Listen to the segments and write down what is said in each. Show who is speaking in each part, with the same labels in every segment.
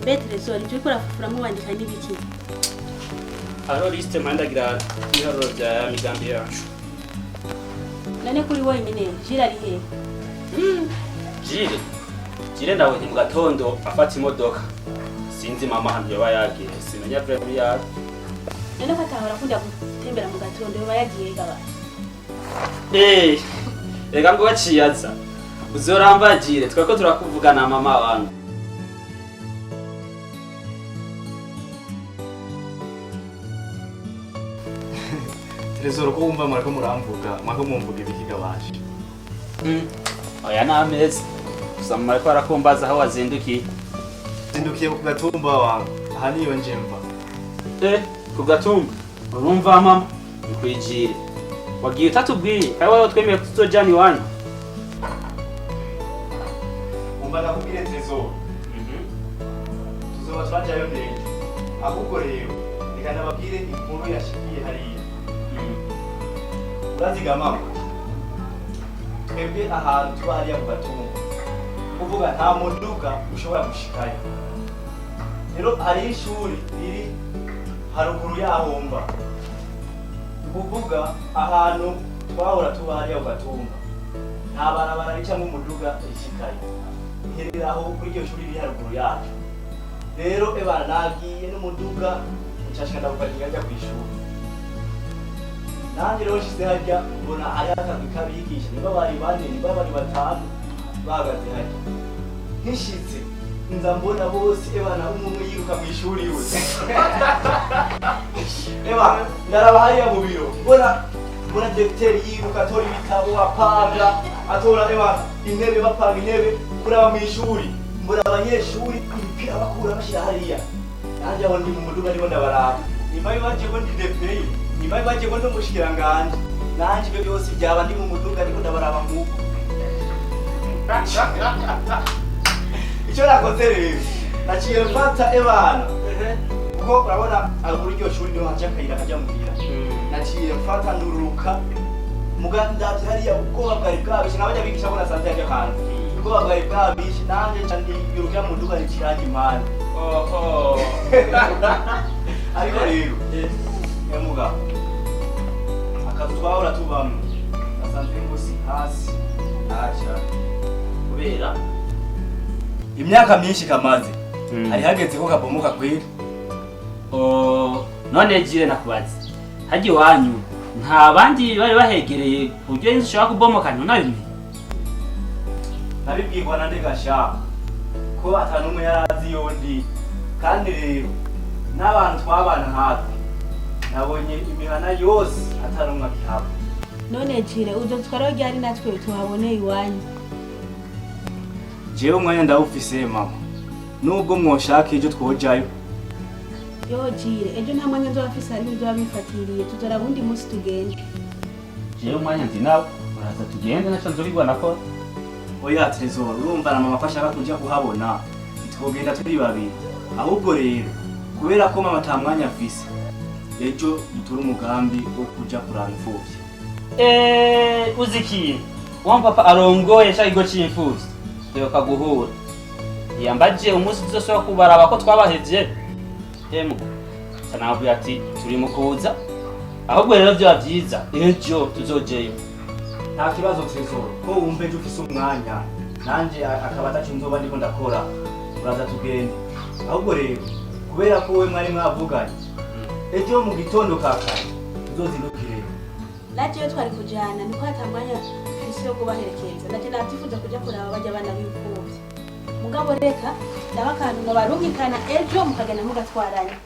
Speaker 1: Betre sori turi kurafufura mubandika n'ibiki.
Speaker 2: Haro liste mandagira ibiharuro bya migambi yacu.
Speaker 1: None kuri wenyine jira ari he?
Speaker 2: Jire ndabonye mu gatondo afata imodoka. Sinzi mama hambye bayagiye simenya vraiment ya.
Speaker 1: None fatahora kunda gutembera mu gatondo bayagiye gaba.
Speaker 2: Rega ngo baciyaza. Uzorambagire twako turakuvugana na mama wangu.
Speaker 3: Trezoro ko wumva mariko muramvuga mwako mumvuga ibikiga baje.
Speaker 2: Oya nameze. Gusa mariko arakumbaza aho wazindukiye.
Speaker 3: Zindukiye ku gatumba wangu. Aha niyo njemva.
Speaker 2: Ku gatumba. Urumva mama nikwijire. Wagiye utatubwiye kai wawe twemeye kutujana iwanyu.
Speaker 3: Umva nakubwire Trezoro. Tuzoba twajayo ndende. Ahubwo rero reka nababwire inkuru yashikiye hariya. Uraziga mama. Twebwe ahantu tuba hariya ku gatumba. Kuvuga nta muduga ushobora gushikayo. Rero hari ishuri riri haruguru yahomba. Kuvuga ahantu twahora tuba hariya ku gatumba. Nta barabara ricamo umuduga rishikayo. Herera aho kuri iryo shuri riri haruguru yacu. Rero ebana nagiye n'umuduga nshashika ndavuga njya kwishuri. Nanjye rero shize harya mbona ari akazi kabigisha niba bari bane niba bari batanu bahagaze harya. Nkishitse nza mbona bose ebana umwe yiruka mu ishuri yose. Eba ndaraba hariya mu biro mbona directeur yiruka atora ibitabo apanga atora eba intebe bapanga intebe kuraba mu ishuri. Mbona abanyeshuri ibipira bakura bashira hariya. Nanjye aho ndi mu muduga nibo ndabaraba. Nyuma y'ibanje ngo ndi DPI, nyuma y'ibanje ngo ndumushikiranganje. Nanjye ibyo byose byaba ndi mu muduga nibo ndabaraba nk'uko. Icyo nakoze rero naciye mfata ebana. Kuko urabona agura iryo shuri niho haca akayira kajya muhira. Naciye mfata ndururuka mugandavye hariya ubwoba bwari bwabishe n'abajya bigisha ko nasanze hajya hantu. Ubwoba bwari bwabishe nanjye cyane yurukira mu muduga n'ikiranje impande. Ariko rero emuga akazu twahora tubamwe nasanze ngosi hasi acha kubera imyaka myinshi kamaze hari hageze ko kabomoka kweli.
Speaker 2: None jire nakubaza haje wanyu nta bandi bari bahegereye buryo inshobora kubomoka nabimwe.
Speaker 3: Nabibwirwa na ndegasha ko atanumwe yarazi yondi kandi rero n'abantu twabana hafi nabonye imihana yose atanumwe akihaba.
Speaker 1: None jire uzo twaro ryari natwe tuhaboneye iwanyu.
Speaker 3: Jewe umwanya ndawufise mama. Nubwo mwoshaka ejo twojayo.
Speaker 1: Yo jire ejo nta mwanya nzobafise ari byo babifatiriye tuzora bundi munsi tugende.
Speaker 2: Jewe umwanya ndi nawe uraza tugende naco nzobigwa nako.
Speaker 3: Oya Trezor urumva na mama fashaka kuja kuhabona. Twogenda turi babiri. Ahubwo rero kubera ko mama ta mwanya afise. Ejo dutura umugambi wo kuja kuraba imfuvyi.
Speaker 2: Uziki wamba papa arongoye shakigo c'imfuvyi. Yo kaguhura. Yambaje umunsi tuzosoba kubaraba ko twabahevye. Sanavuye ati turi mu kuza. Ahubwo rero byo bavyiza ejo tuzojeyo.
Speaker 3: Nta kibazo Trezor ko wumve ejo ufise umwanya. Nanje akaba atacunzoba ndiko ndakora. Uraza tugende. Ahubwo rero kubera ko we mwari mwavuganye. Ejo mu gitondo kakare tuzozindukire.
Speaker 1: Naje twari kujana niko hatamanya isi yo kubaherekeza. Naje natifuza kuja kuraba bajya bana b'imfuvyi. Mugabo reka ndabakantu ngo barungikana ejo mukagana mugatwaranya.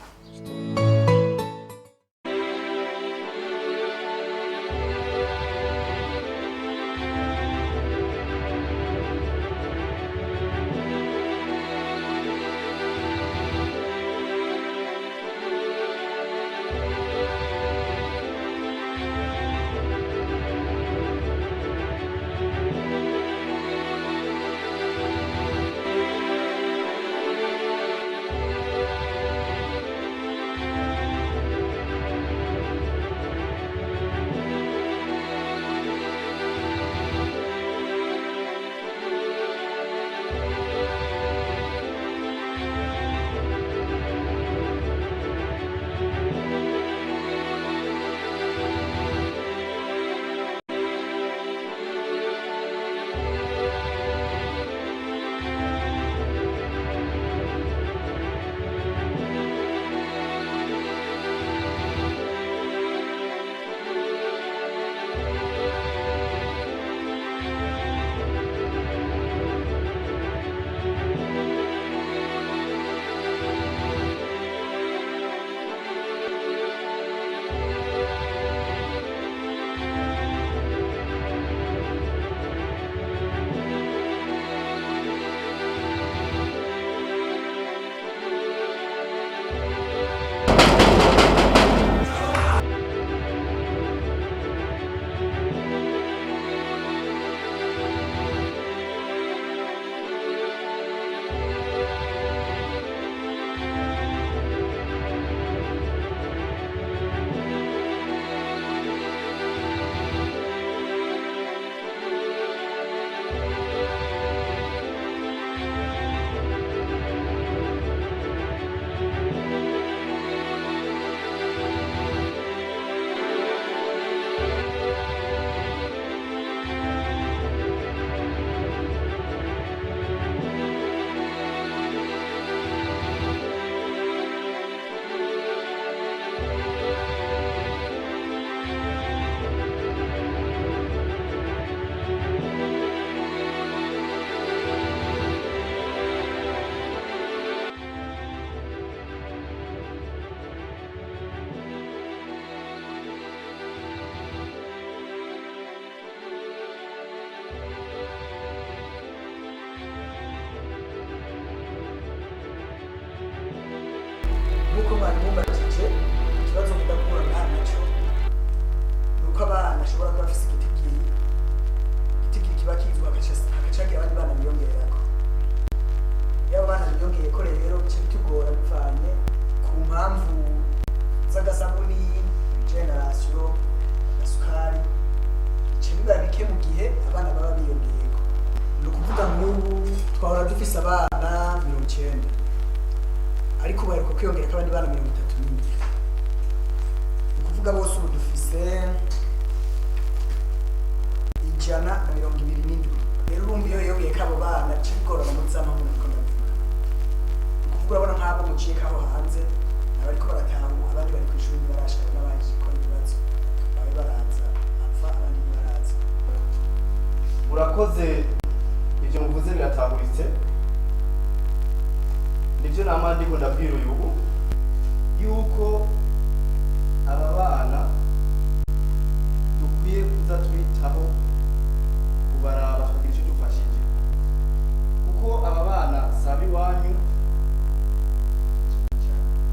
Speaker 4: nk'uko mwari mumbajije ikibazo mudakura ngaha nacyo ni uko abana ashobora kuba afise igitigiri kiba kizwi agacagira abandi bana biyongerako. Iyo abo bana biyongeye ko rero bica bitugora bivanye ku mpamvu z'agasabuni, generasiyo, agasukari, bica biba bike mu gihe abana baba biyongeyeko. Ni ukuvuga nk'ubu twahora dufise abana 90 ariko baheruka kwiyongerako abandi bana 37. Ni ukuvuga bose ubu dufise 127. Rero urumva iyo yiyongeyeko abo bana bica bigorana muri za mpamvu niko ndavuga. Ni ukuvuga urabona nk'abo muciyeko aho hanze abariko barataha abandi bari kw'ishuri barashaka n'abaje gukora ibibazo babe baraza apfa abandi ntibaraza.
Speaker 3: Urakoze, ibyo muvuze biratahuritse. Nibyo nama ndiko ndabwira uyu yuko aba bana dukwiye kuza twitaho kubaraba tukagira icyo dufashije, kuko aba bana saba iwanyu,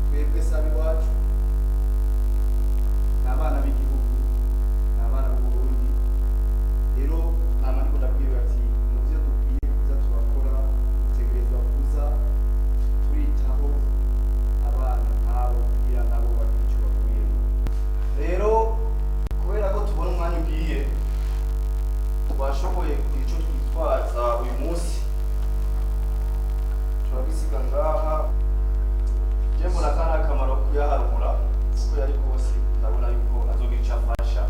Speaker 3: twebwe saba iwacu, ni abana b'igihugu, ni abana b'Uburundi. Rero nama ndiko ndabwira ati mu byo dukwiye kuza turakora dutegerezwa kuza turitaho abana nk'abo kugira nabo bagire icyo bakuyemo. Rero kubera ko tubona umwanya ugiye, twashoboye kugira icyo twitwaza uyu munsi, turabisiga ngaha. Je mbona kana akamaro kuyaharura uko yari kose, ndabona yuko azogira icyo afasha.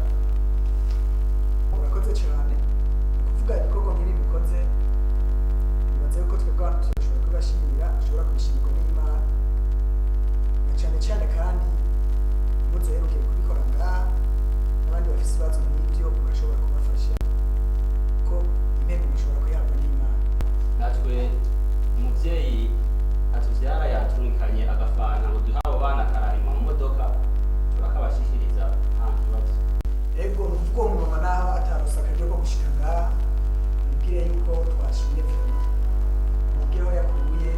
Speaker 4: Urakoze cyane. Ni ukuvuga ibikorwa nk'ibi bikoze bibaza yuko twebwe abantu turashobora kubashimira, ashobora kubishimirwa n'Imana, na cyane cyane kandi muzoherukire kubikora ngaha n'abandi bafise ibibazo nk'ibyo urashobora kubafasha ko impembo mushobora kuyihabwa n'Imana.
Speaker 2: natwe umuvyeyi atuvyara yaturikanye agafana ngo duhe abo bana karahima mu modoka turakabashikiriza nta kibazo.
Speaker 4: Ego ni ukuvuga uwo mumama naho ataronse akaryo ko gushika ngaha, mubwire yuko twashimye vyema, mubwire aho yakuye.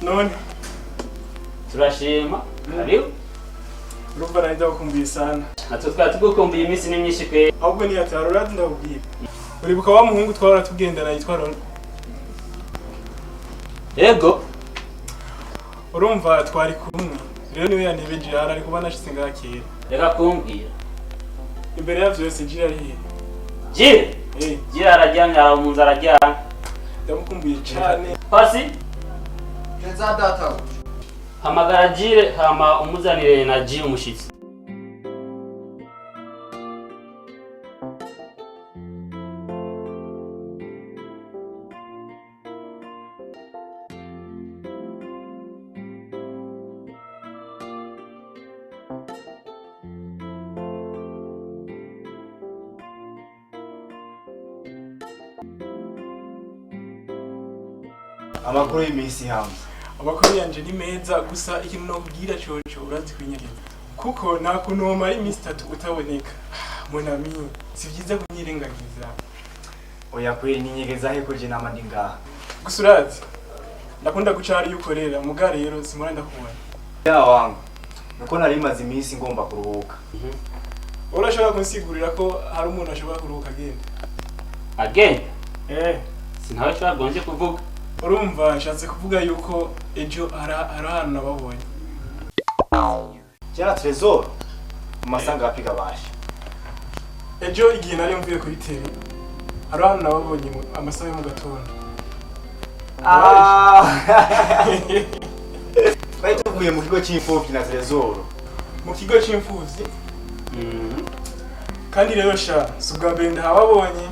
Speaker 5: None
Speaker 2: turashima karibu.
Speaker 5: urumva nari ndagukumbuye sana.
Speaker 2: natwe twari tugukumbuye iminsi ni myinshi kwe.
Speaker 5: Ahubwo ntiyatara urazi ndakubwira. Uribuka wa muhungu twahora tugendana yitwa Rona?
Speaker 2: Yego.
Speaker 5: Urumva twari kumwe. Rero niwe yanebeje yara ariko banashitse ngaha kera.
Speaker 2: Reka kumbwira.
Speaker 5: Imbere ya vyose Jira ari he?
Speaker 2: Jire? Jire araryamye aho mu nzara aryamye.
Speaker 5: Ndamukumbuye cyane.
Speaker 2: Pasi?
Speaker 3: Kenza data.
Speaker 2: Hamagara Jire hama umuzanire na Jire umushitsi.
Speaker 3: Amakuru y'imisi hamwe.
Speaker 5: Amakuru yanje ni meza gusa ikintu nokubwira coco urazi kwinyegeza. Kuko nta kuntu womara iminsi 3 utaboneka. Monami, si vyiza kunyirengagiza.
Speaker 3: Oya kweli ninyegeza he koje nama ndi ngaha.
Speaker 5: Gusa urazi ndakunda guca hari ukorera muga rero simura ndakubona.
Speaker 3: Ya wangu nuko nari maze iminsi ngomba kuruhuka.
Speaker 5: Urashobora kunsigurira ko hari umuntu ashobora kuruhuka agenda?
Speaker 2: Agenda? Sinawe shobora gonje kuvuga.
Speaker 5: Urumva nshatse kuvuga yuko ejo hari ahantu nababonye.
Speaker 3: Cyara Trezor umasanga apiga bashi.
Speaker 5: Ejo igihe nari mvuye kuri TV hari ahantu nababonye amasaha yo mu gatondo.
Speaker 3: Twari tuvuye mu kigo cy'imfubyi na Trezor.
Speaker 5: Mu kigo cy'imfuzi? Kandi rero sha subwa mbere ndahababonye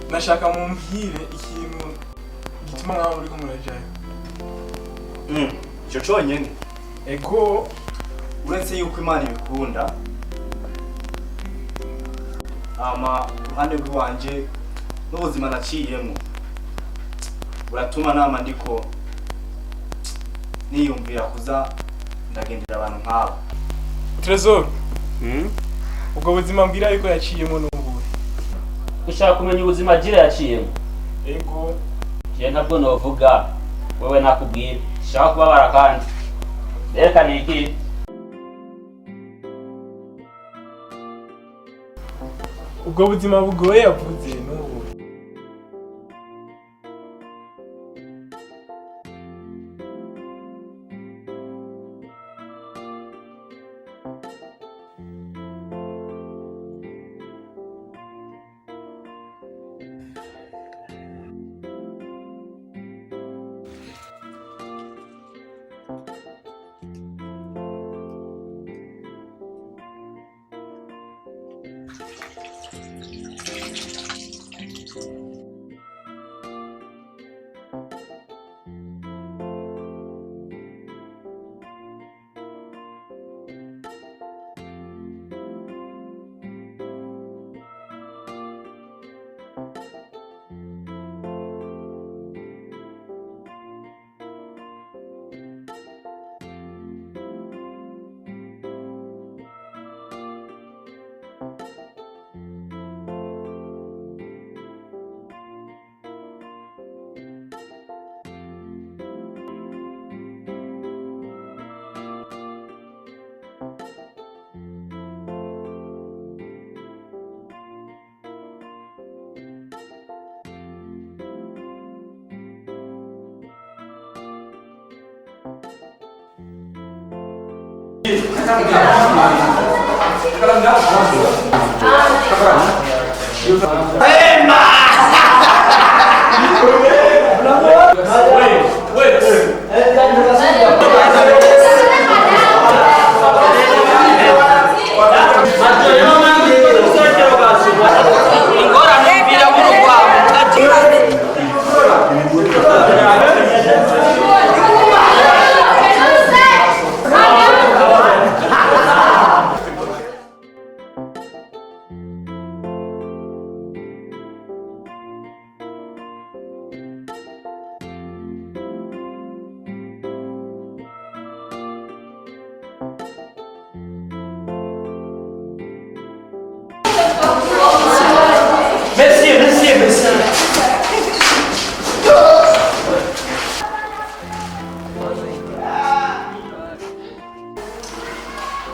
Speaker 5: nashaka mumbwire ikintu gituma nk'aho muri ko murajayo.
Speaker 3: Cyo cyonyine.
Speaker 5: Ego
Speaker 3: Uretse yuko Imana ibikunda ruhande rw'iwanje n'ubuzima naciyemo buratuma nama ndiko niyumvira kuza ndagendera abantu nk'abo.
Speaker 5: Trezor, ubwo buzima mbwira yuko yaciyemo n'ubu.
Speaker 2: Ushaka kumenya ubuzima gira yaciyemo?
Speaker 5: Ego
Speaker 2: Je ntabwo novuga, wewe nakubwira. Shaka kubabara kandi. Reka niki?
Speaker 5: ubwo buzima bugoye yavuze n'ubu.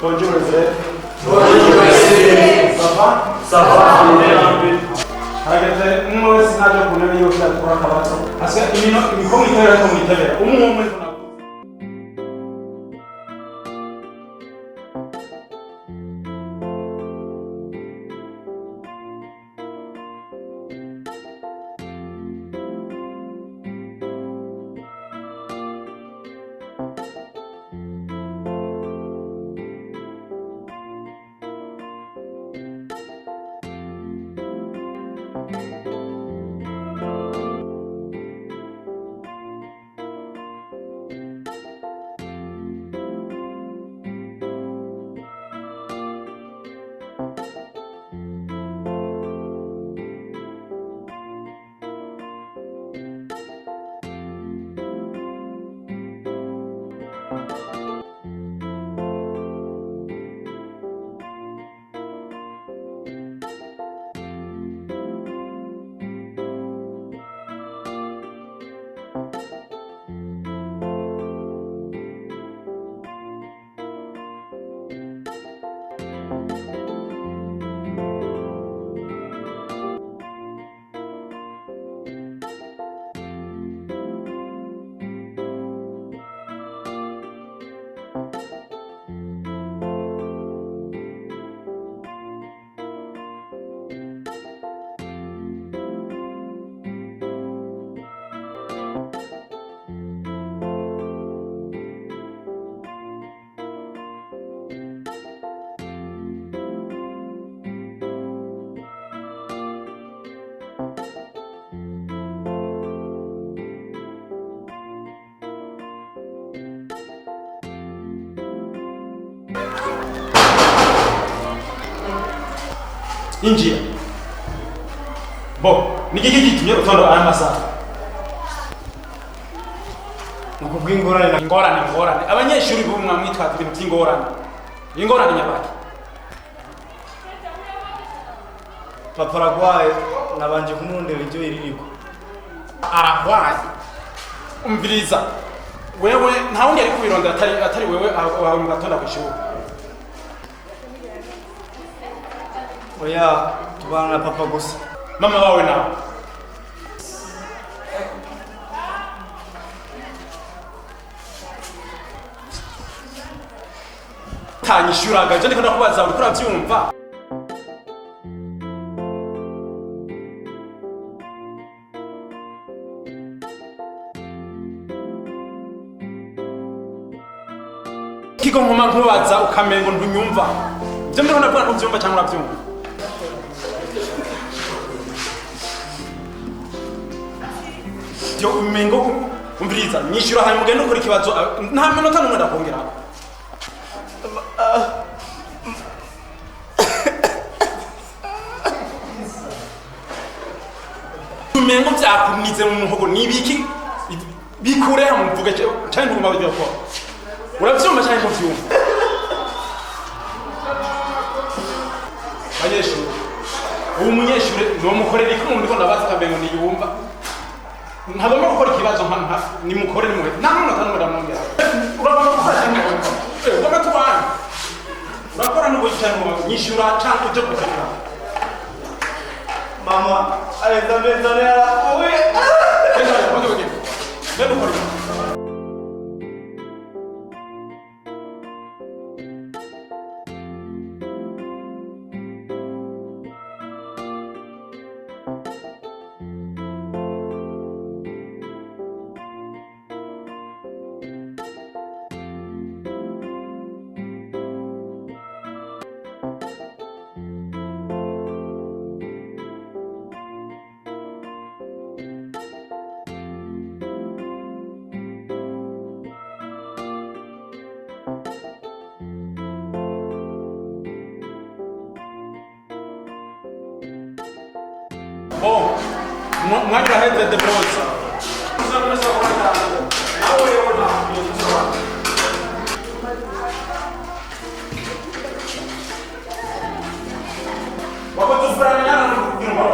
Speaker 6: Bonjour, monsieur. Bonjour, monsieur. Ça va? Ça va. Hageze umwe wese ntaje ku ntebe yose akora akabazo. Ase imikomo itera ko mwitabera. Umwe injira bo nigiki gitumye utonda aya masaha ingorane abanyeshuri bo mwamwitwaza ibintu by'ingorane nyabaki
Speaker 3: papa aragwaye nabanje kumurondera iryo iririko
Speaker 6: aragwaye umviriza wewe nta wundi ari kubirondera atari wewe wawe mu gatondo kw'ishuri
Speaker 3: oya tubana na papa gusa
Speaker 6: mama wawe nawe tanyishuraga je ndiko ndakubaza uriko uravyumva kiko nkoma nkubaza ukamengo ntunyumva ivyo ndiko ndavuga ntuvyumva cyangwa uravyumva yo umengo umviriza nyishura hanyuma ugende ukora ikibazo nta minota n'umwe ndakongeraho umengo vyakunize mu muhogo nibiki bikure hamuvuge cyane ntugomba kujya gukora uravyumva cyane ntuvyumva banyeshuri ubu munyeshuri nomukorera iki umuntu ndiko ndabaza kamengo niyumva ntagomba gukora ikibazo nimukore nimwe nta n'umunota n'umwe ndamwongera uragomba gukora cyane ugomba tubana urakora n'ubwo cyane ngo nyishura cyangwa uje kugira
Speaker 3: mama areza mezonera oye
Speaker 6: Oh, mwanya heze de bronze. Wako tufurahia na kunyumba.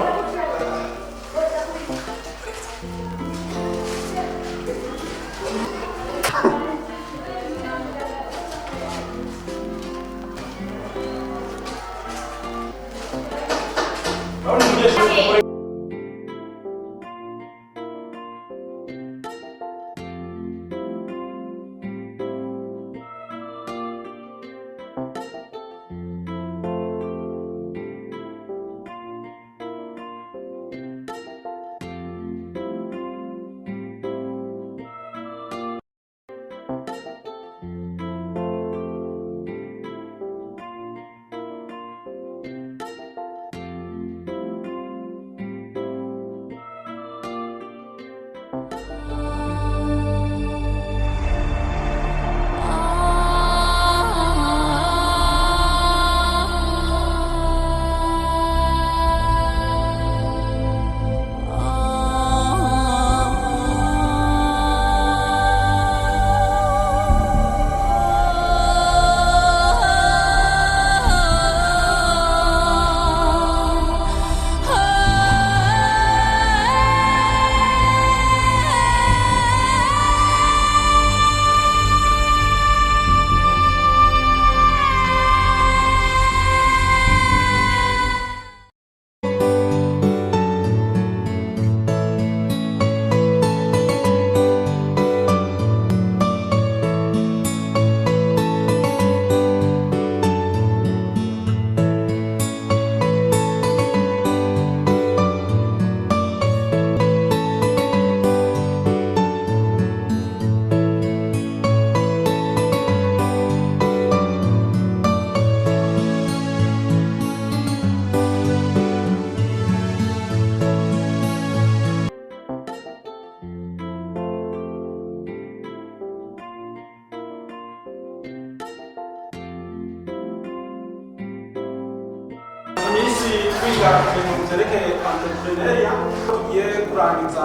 Speaker 6: munsi twiga ibintu byerekeye entrepreneuria tugiye kurangiza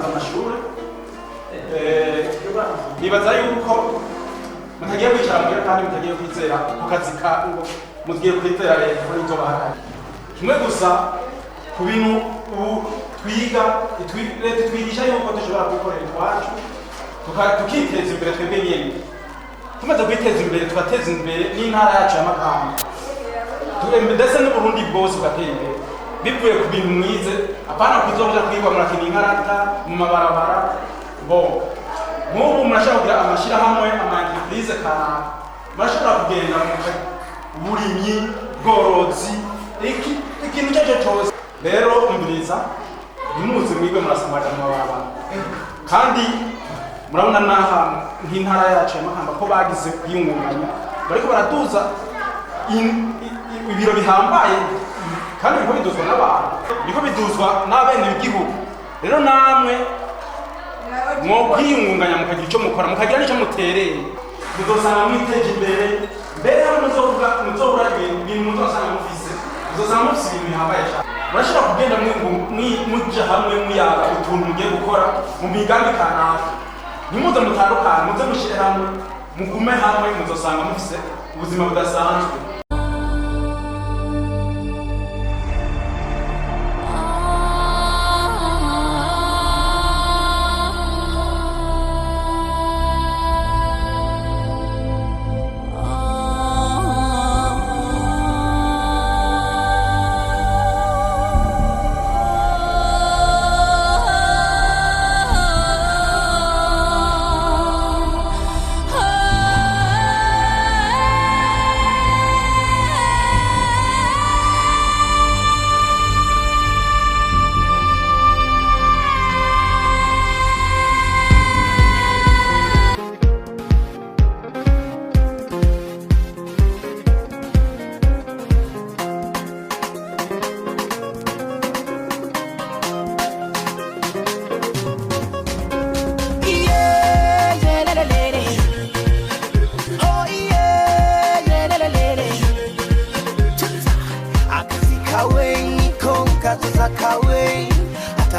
Speaker 6: amashuri nibaza yuko mutagiye kwicara mbere kandi mutagiye kwizera ku kazi ngo mugiye kwizera leta ko nizo bahari kimwe gusa ku bintu twiga leta twigisha yuko dushobora gukorera iwacu tukiteza imbere twebwe nyene tumaze kwiteza imbere tugateza imbere n'intara yacu ya Makamba ndetse n'Uburundi bwose bugatera imbere bivuye ku bintu mwize apana kuzoja kwigwa murakina inkarata mu mabarabara bo nk'ubu murashobora kugira amashirahamwe ama-entreprise kanaka murashobora kugenda mu burimyi bworozi ikintu icyo cyose rero umviriza ntimuze mwigwe murasamaja mu mabarabara kandi murabona n'aha nk'intara yacu ya Makamba ko bagize kwiyungunganya bariko baratuza ibiro bihambaye kandi biriko biduzwa n'abantu biriko biduzwa n'abene b'igihugu rero namwe mwo kwiyungunganya mukagira icyo mukora mukagira n'icyo mutereye muzosanga mwiteje imbere mbere aho muzobura ibintu muzosanga mufise muzosanga mufise ibintu bihambaye cyane murashobora kugenda muja hamwe muyaga utuntu mugiye gukora mu migambi kanaka nimuze mutandukane muze mushyire hamwe mugume hamwe muzosanga mufise ubuzima budasanzwe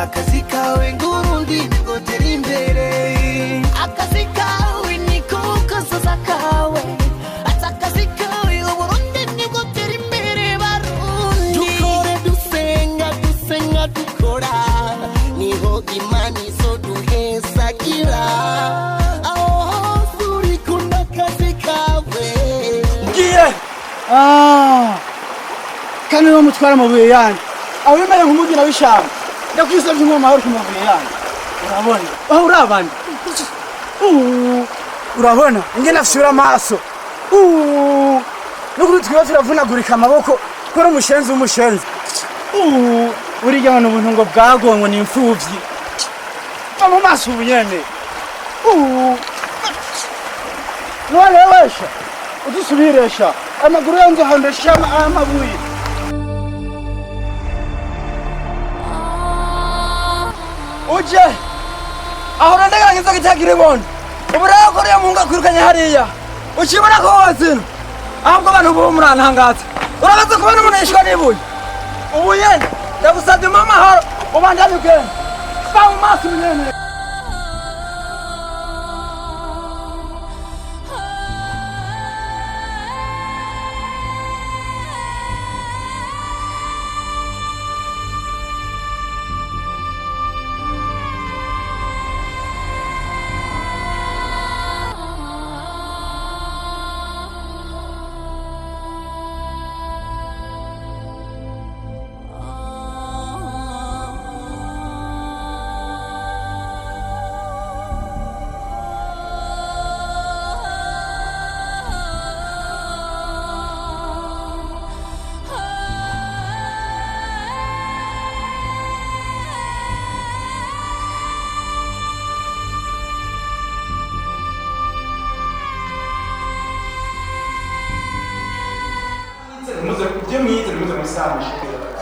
Speaker 7: akazi kawe ngurundi nigotera imbere akazi kawe niko kazoza kawe akazi kawe uburundi nigotera imbere barundi dukore dusenga dukora niho imana izoduhezagira aho turi kunda akazi kawe
Speaker 4: ngiye kandi no mutwara amabuye yanjye aho bimeye nk'umugina w'ishyamba ndakwisabye ngo mahoro kumabuye yanjye urabona aho urabandi urabona ingene afisura amaso n'ukuri twiba turavunagurika amaboko ko ari umushenzi w'umushenzi buriya ngo ni ubuntu ngo bwagongo ni imfuvyi va mu maso ubu nyene none wesha udusubiresha amaguru yanze handesha amabuye uje aho randagangiza gitagira ibondo uburaho ko mu nga kwirukanye hariya ukibona ko wazino ahubwo abantu bo murantangaza urabaza kubona umuntu yishwa n'ibuye ubu yene ndagusabye mu mahoro ubandanye ugenda va mu maso nyene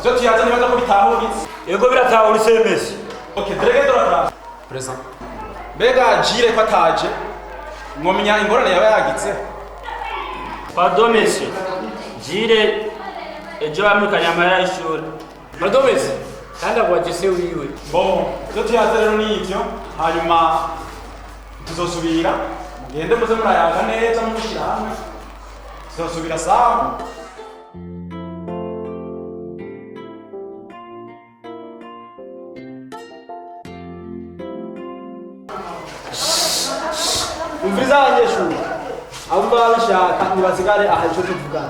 Speaker 6: Zo tuyaza nibaza ko bitahuritse.
Speaker 3: Yego biratahuritse mesi.
Speaker 6: Okay, derege dorata. Present. Bega jire ko ataje. Ngomenya ingorane yaba yagitse.
Speaker 2: Pardon monsieur. Jire ejo bamwirukanye amahera y'ishuri.
Speaker 8: Madomezi kandi agwaje se wiwe.
Speaker 6: Bo, ivyo tuyaze rero ni ivyo, hanyuma tuzosubira mugende muze murayaga neza mushira hamwe. Tuzosubira sawa.
Speaker 4: umviriza abanyeshuri abo baba bashaka ntibasigare aha icyo tuvugana.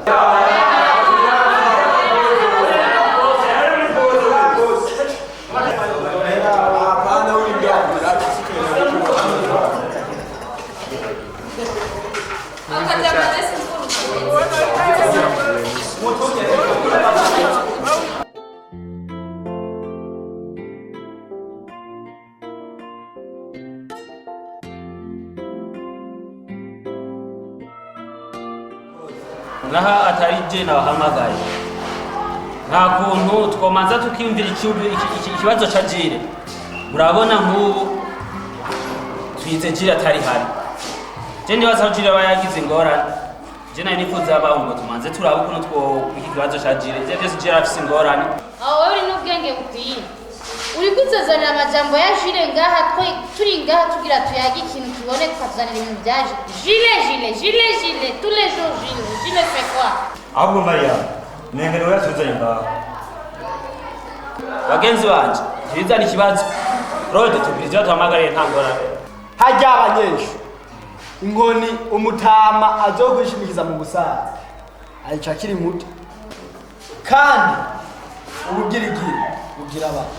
Speaker 2: Naha atari je nabahamagaye. Nta kuntu twomanza tukiyumvira ikibazo ca Jire. Murabona nk'ubu twize Jire atari hari. Je ndibaza ko Jire bayagize ingorane. Je nari nifuza abaho ngo tumanze turaba ukuntu two iki kibazo ca Jire. Je vyose Jire afise ingorane.
Speaker 9: Aho wewe uri n'ubwenge bukwiye. Uri kuzazanira amajambo ya Jire ngaha turi ngaha tugira tuyage ikintu kibone twazanira ibintu byaje. Jile, tous les jours Jile fait quoi?
Speaker 3: ahubwo Maria nengero yasuzanye ngaho
Speaker 2: Bagenzi banje, bizana ikibazo. Rode tubiriza tuhamagariye nta ngorane.
Speaker 4: Hajya abanyeshuri inkoni umutama azokwishimikiza mu busaza ayica akiri muto kandi ubugirigiri bugira abantu